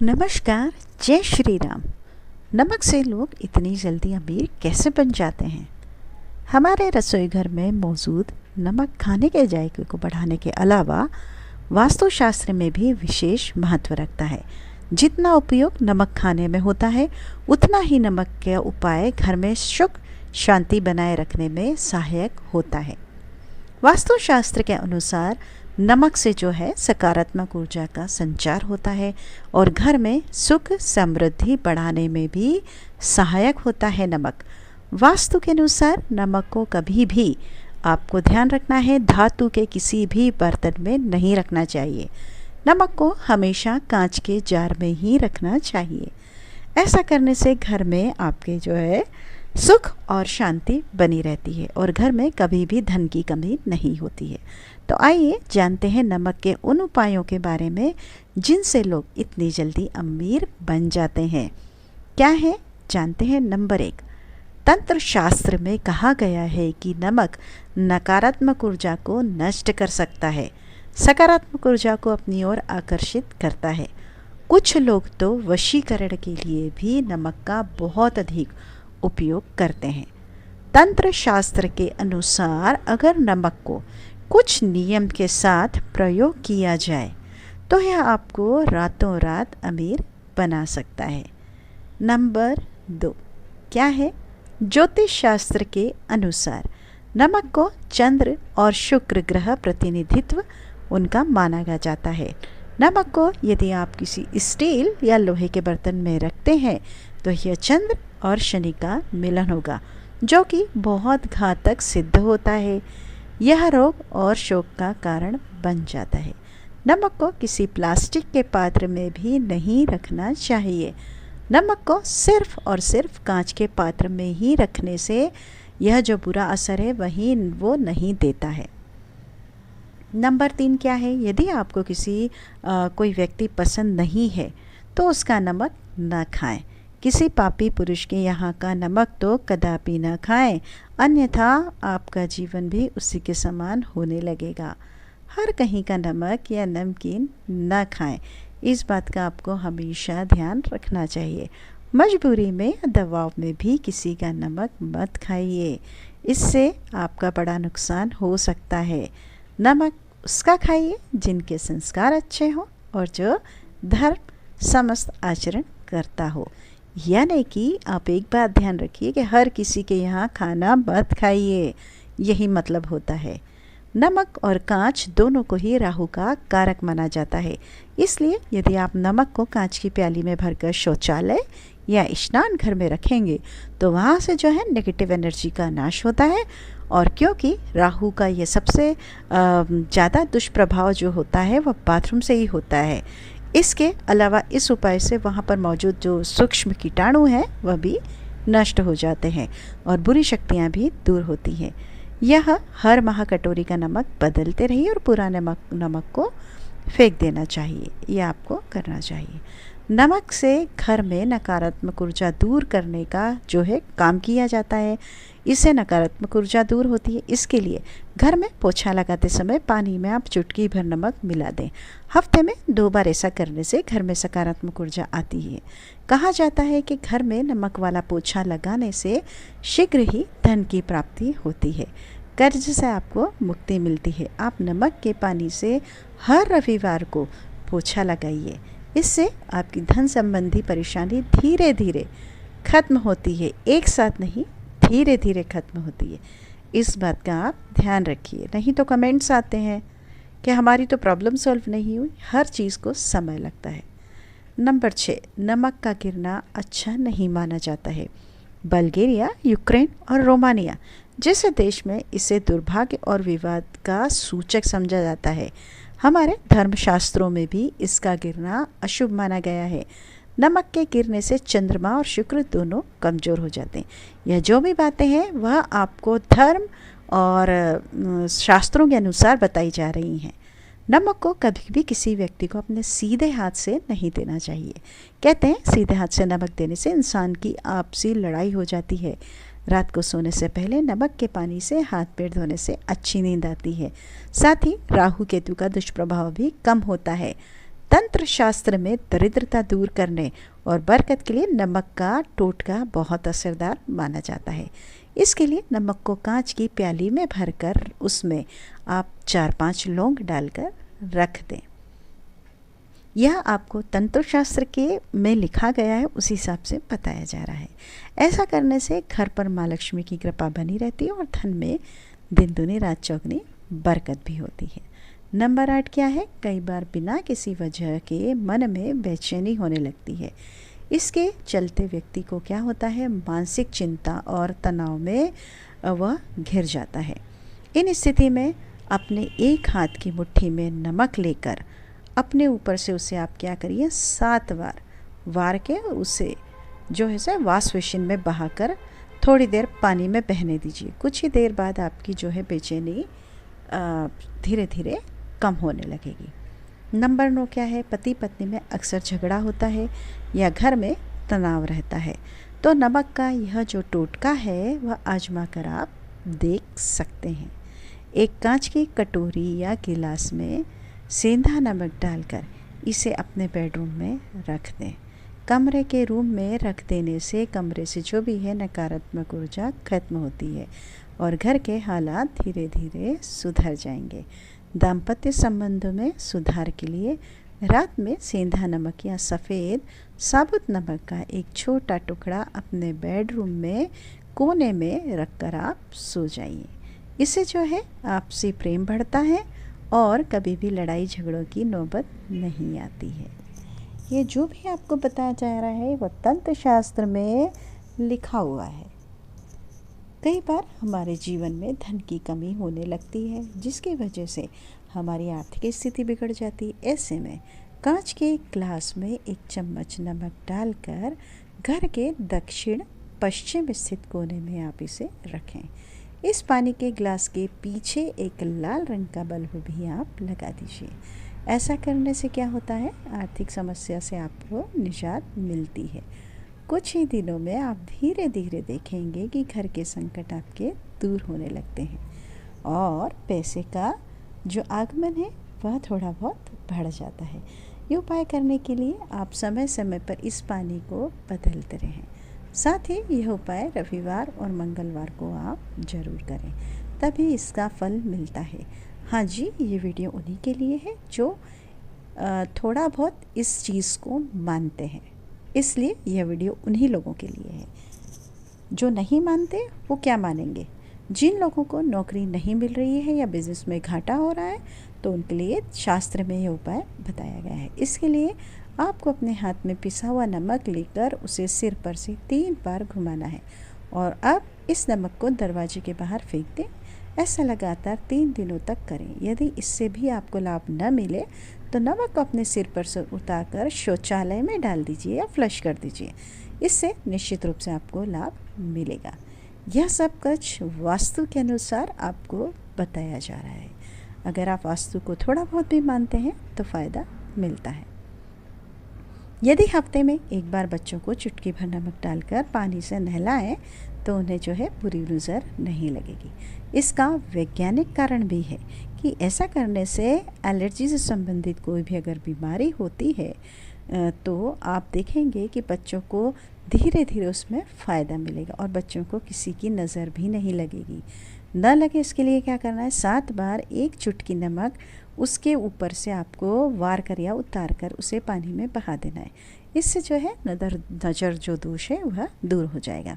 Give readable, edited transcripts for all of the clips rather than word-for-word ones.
नमस्कार। जय श्री राम। नमक से लोग इतनी जल्दी अमीर कैसे बन जाते हैं? हमारे रसोई घर में मौजूद नमक खाने के जायके को बढ़ाने के अलावा वास्तुशास्त्र में भी विशेष महत्व रखता है। जितना उपयोग नमक खाने में होता है, उतना ही नमक के उपाय घर में सुख शांति बनाए रखने में सहायक होता है। वास्तुशास्त्र के अनुसार नमक से जो है सकारात्मक ऊर्जा का संचार होता है और घर में सुख समृद्धि बढ़ाने में भी सहायक होता है नमक। वास्तु के अनुसार नमक को कभी भी आपको ध्यान रखना है धातु के किसी भी बर्तन में नहीं रखना चाहिए। नमक को हमेशा कांच के जार में ही रखना चाहिए। ऐसा करने से घर में आपके जो है सुख और शांति बनी रहती है और घर में कभी भी धन की कमी नहीं होती है। तो आइए जानते हैं नमक के उन उपायों के बारे में जिनसे लोग इतनी जल्दी अमीर बन जाते हैं। क्या है जानते हैं। नंबर 1, तंत्र शास्त्र में कहा गया है कि नमक नकारात्मक ऊर्जा को नष्ट कर सकता है, सकारात्मक ऊर्जा को अपनी ओर आकर्षित करता है। कुछ लोग तो वशीकरण के लिए भी नमक का बहुत अधिक उपयोग करते हैं। तंत्र शास्त्र के अनुसार अगर नमक को कुछ नियम के साथ प्रयोग किया जाए तो यह आपको रातों रात अमीर बना सकता है। नंबर 2, क्या है। ज्योतिष शास्त्र के अनुसार नमक को चंद्र और शुक्र ग्रह प्रतिनिधित्व उनका माना जाता है। नमक को यदि आप किसी स्टील या लोहे के बर्तन में रखते हैं तो यह चंद्र और शनि का मिलन होगा, जो कि बहुत घातक सिद्ध होता है। यह रोग और शोक का कारण बन जाता है। नमक को किसी प्लास्टिक के पात्र में भी नहीं रखना चाहिए। नमक को सिर्फ और सिर्फ कांच के पात्र में ही रखने से यह जो बुरा असर है वही वो नहीं देता है। नंबर 3, क्या है। यदि आपको कोई व्यक्ति पसंद नहीं है तो उसका नमक न खाएं। किसी पापी पुरुष के यहाँ का नमक तो कदापि न खाएं, अन्यथा आपका जीवन भी उसी के समान होने लगेगा। हर कहीं का नमक या नमकीन न खाएं, इस बात का आपको हमेशा ध्यान रखना चाहिए। मजबूरी में दबाव में भी किसी का नमक मत खाइए, इससे आपका बड़ा नुकसान हो सकता है। नमक उसका खाइए जिनके संस्कार अच्छे हों और जो धर्म समस्त आचरण करता हो। यानी कि आप एक बात ध्यान रखिए कि हर किसी के यहाँ खाना मत खाइए, यही मतलब होता है। नमक और कांच दोनों को ही राहु का कारक माना जाता है, इसलिए यदि आप नमक को कांच की प्याली में भरकर शौचालय या स्नान घर में रखेंगे तो वहाँ से जो है नेगेटिव एनर्जी का नाश होता है। और क्योंकि राहु का ये सबसे ज़्यादा दुष्प्रभाव जो होता है वह बाथरूम से ही होता है। इसके अलावा इस उपाय से वहाँ पर मौजूद जो सूक्ष्म कीटाणु हैं वह भी नष्ट हो जाते हैं और बुरी शक्तियाँ भी दूर होती हैं। यह हर माह कटोरी का नमक बदलते रहिए और पुराने नमक को फेंक देना चाहिए, यह आपको करना चाहिए। नमक से घर में नकारात्मक ऊर्जा दूर करने का जो है काम किया जाता है। इससे नकारात्मक ऊर्जा दूर होती है। इसके लिए घर में पोछा लगाते समय पानी में आप चुटकी भर नमक मिला दें। हफ्ते में 2 बार ऐसा करने से घर में सकारात्मक ऊर्जा आती है। कहा जाता है कि घर में नमक वाला पोछा लगाने से शीघ्र ही धन की प्राप्ति होती है, कर्ज से आपको मुक्ति मिलती है। आप नमक के पानी से हर रविवार को पोछा लगाइए, इससे आपकी धन संबंधी परेशानी धीरे धीरे खत्म होती है, एक साथ नहीं धीरे धीरे खत्म होती है। इस बात का आप ध्यान रखिए, नहीं तो कमेंट्स आते हैं कि हमारी तो प्रॉब्लम सॉल्व नहीं हुई। हर चीज़ को समय लगता है। नंबर 6, नमक का गिरना अच्छा नहीं माना जाता है। बल्गेरिया, यूक्रेन और रोमानिया जैसे देश में इसे दुर्भाग्य और विवाद का सूचक समझा जाता है। हमारे धर्मशास्त्रों में भी इसका गिरना अशुभ माना गया है। नमक के गिरने से चंद्रमा और शुक्र दोनों कमज़ोर हो जाते हैं। यह जो भी बातें हैं वह आपको धर्म और शास्त्रों के अनुसार बताई जा रही हैं। नमक को कभी भी किसी व्यक्ति को अपने सीधे हाथ से नहीं देना चाहिए। कहते हैं सीधे हाथ से नमक देने से इंसान की आपसी लड़ाई हो जाती है। रात को सोने से पहले नमक के पानी से हाथ पैर धोने से अच्छी नींद आती है। साथ ही राहु केतु का दुष्प्रभाव भी कम होता है। तंत्र शास्त्र में दरिद्रता दूर करने और बरकत के लिए नमक का टोटका बहुत असरदार माना जाता है। इसके लिए नमक को कांच की प्याली में भरकर उसमें आप 4-5 लौंग डालकर रख दें। यह आपको तंत्र शास्त्र के में लिखा गया है, उस हिसाब से बताया जा रहा है। ऐसा करने से घर पर माँ लक्ष्मी की कृपा बनी रहती है और धन में दिन दुनी रात चौगनी बरकत भी होती है। नंबर 8 क्या है? कई बार बिना किसी वजह के मन में बेचैनी होने लगती है। इसके चलते व्यक्ति को क्या होता है, मानसिक चिंता और तनाव में वह घिर जाता है। इन स्थिति में अपने एक हाथ की मुट्ठी में नमक लेकर अपने ऊपर से उसे आप क्या करिए, 7 बार वार के उसे जो है से वॉश बेसिन में बहाकर थोड़ी देर पानी में बहने दीजिए। कुछ ही देर बाद आपकी जो है बेचैनी धीरे धीरे कम होने लगेगी। नंबर 9 क्या है? पति पत्नी में अक्सर झगड़ा होता है या घर में तनाव रहता है, तो नमक का यह जो टोटका है वह आजमा कर आप देख सकते हैं। एक कांच की कटोरी या गिलास में सेंधा नमक डालकर इसे अपने बेडरूम में रख दें। कमरे के रूम में रख देने से कमरे से जो भी है नकारात्मक ऊर्जा खत्म होती है और घर के हालात धीरे धीरे सुधर जाएंगे। दाम्पत्य संबंधों में सुधार के लिए रात में सेंधा नमक या सफ़ेद साबुत नमक का एक छोटा टुकड़ा अपने बेडरूम में कोने में रखकर आप सो जाइए। इससे जो है आपसी प्रेम बढ़ता है और कभी भी लड़ाई झगड़ों की नौबत नहीं आती है। ये जो भी आपको बताया जा रहा है वह तंत्र शास्त्र में लिखा हुआ है। कई बार हमारे जीवन में धन की कमी होने लगती है, जिसकी वजह से हमारी आर्थिक स्थिति बिगड़ जाती है। ऐसे में कांच के ग्लास में 1 चम्मच नमक डालकर घर के दक्षिण पश्चिम स्थित कोने में आप इसे रखें। इस पानी के ग्लास के पीछे एक लाल रंग का बल्ब भी आप लगा दीजिए। ऐसा करने से क्या होता है, आर्थिक समस्या से आपको निजात मिलती है। कुछ ही दिनों में आप धीरे धीरे देखेंगे कि घर के संकट आपके दूर होने लगते हैं और पैसे का जो आगमन है वह थोड़ा बहुत बढ़ जाता है। ये उपाय करने के लिए आप समय समय पर इस पानी को बदलते रहें। साथ ही यह उपाय रविवार और मंगलवार को आप ज़रूर करें, तभी इसका फल मिलता है। हाँ जी, ये वीडियो उन्हीं के लिए है जो थोड़ा बहुत इस चीज़ को मानते हैं, इसलिए यह वीडियो उन्हीं लोगों के लिए है। जो नहीं मानते वो क्या मानेंगे? जिन लोगों को नौकरी नहीं मिल रही है या बिज़नेस में घाटा हो रहा है, तो उनके लिए शास्त्र में यह उपाय बताया गया है। इसके लिए आपको अपने हाथ में पिसा हुआ नमक लेकर उसे सिर पर से 3 बार घुमाना है और अब इस नमक को दरवाजे के बाहर फेंक दें। ऐसा लगातार 3 दिनों तक करें। यदि इससे भी आपको लाभ न मिले तो नमक को अपने सिर पर से उतारकर शौचालय में डाल दीजिए या फ्लश कर दीजिए। इससे निश्चित रूप से आपको लाभ मिलेगा। यह सब कुछ वास्तु के अनुसार आपको बताया जा रहा है। अगर आप वास्तु को थोड़ा बहुत भी मानते हैं तो फ़ायदा मिलता है। यदि हफ्ते में एक बार बच्चों को चुटकी भर नमक डालकर पानी से नहलाएं तो उन्हें जो है बुरी नज़र नहीं लगेगी। इसका वैज्ञानिक कारण भी है कि ऐसा करने से एलर्जी से संबंधित कोई भी अगर बीमारी होती है तो आप देखेंगे कि बच्चों को धीरे धीरे उसमें फ़ायदा मिलेगा और बच्चों को किसी की नज़र भी नहीं लगेगी। न लगे इसके लिए क्या करना है, 7 बार 1 चुटकी नमक उसके ऊपर से आपको वार कर या उतार कर उसे पानी में बहा देना है। इससे जो है नज़र जो दोष है वह दूर हो जाएगा।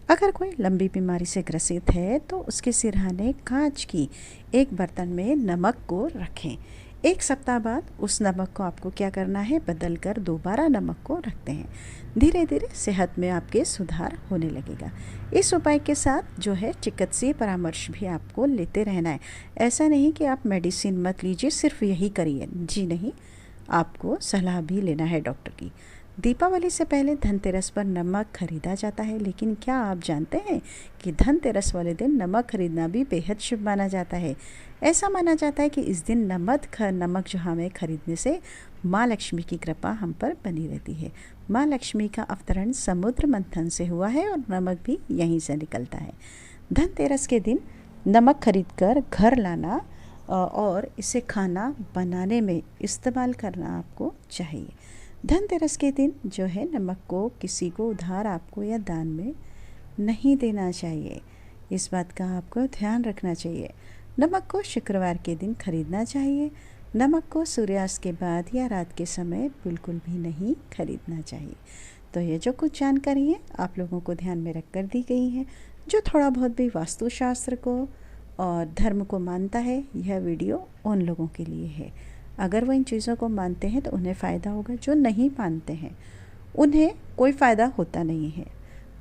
अगर कोई लंबी बीमारी से ग्रसित है तो उसके सिरहाने कांच की एक बर्तन में नमक को रखें। 1 सप्ताह बाद उस नमक को आपको क्या करना है, बदल कर दोबारा नमक को रखते हैं। धीरे धीरे सेहत में आपके सुधार होने लगेगा। इस उपाय के साथ जो है चिकित्सीय परामर्श भी आपको लेते रहना है। ऐसा नहीं कि आप मेडिसिन मत लीजिए, सिर्फ यही करिए, जी नहीं, आपको सलाह भी लेना है डॉक्टर की। दीपावली से पहले धनतेरस पर नमक खरीदा जाता है, लेकिन क्या आप जानते हैं कि धनतेरस वाले दिन नमक खरीदना भी बेहद शुभ माना जाता है। ऐसा माना जाता है कि इस दिन नमक जो हमें खरीदने से माँ लक्ष्मी की कृपा हम पर बनी रहती है। माँ लक्ष्मी का अवतरण समुद्र मंथन से हुआ है और नमक भी यहीं से निकलता है। धनतेरस के दिन नमक खरीदकर घर लाना और इसे खाना बनाने में इस्तेमाल करना आपको चाहिए। धनतेरस के दिन जो है नमक को किसी को उधार आपको या दान में नहीं देना चाहिए। इस बात का आपको ध्यान रखना चाहिए। नमक को शुक्रवार के दिन खरीदना चाहिए। नमक को सूर्यास्त के बाद या रात के समय बिल्कुल भी नहीं खरीदना चाहिए। तो ये जो कुछ जानकारी है आप लोगों को ध्यान में रख कर दी गई है। जो थोड़ा बहुत भी वास्तुशास्त्र को और धर्म को मानता है, यह वीडियो उन लोगों के लिए है। अगर वो इन चीज़ों को मानते हैं तो उन्हें फ़ायदा होगा। जो नहीं मानते हैं उन्हें कोई फ़ायदा होता नहीं है।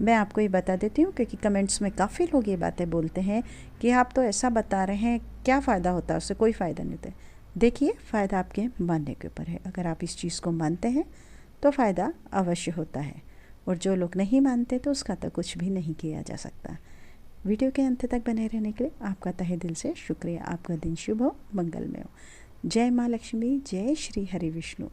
मैं आपको ये बता देती हूँ, क्योंकि कमेंट्स में काफ़ी लोग ये बातें बोलते हैं कि आप तो ऐसा बता रहे हैं, क्या फ़ायदा होता है, उससे कोई फ़ायदा नहीं होता। देखिए, फ़ायदा आपके मानने के ऊपर है। अगर आप इस चीज़ को मानते हैं तो फ़ायदा अवश्य होता है, और जो लोग नहीं मानते तो उसका तो कुछ भी नहीं किया जा सकता। वीडियो के अंत तक बने रहने के लिए आपका तहे दिल से शुक्रिया। आपका दिन शुभ हो, मंगलमय हो। जय माँ लक्ष्मी, जय श्री हरि विष्णु।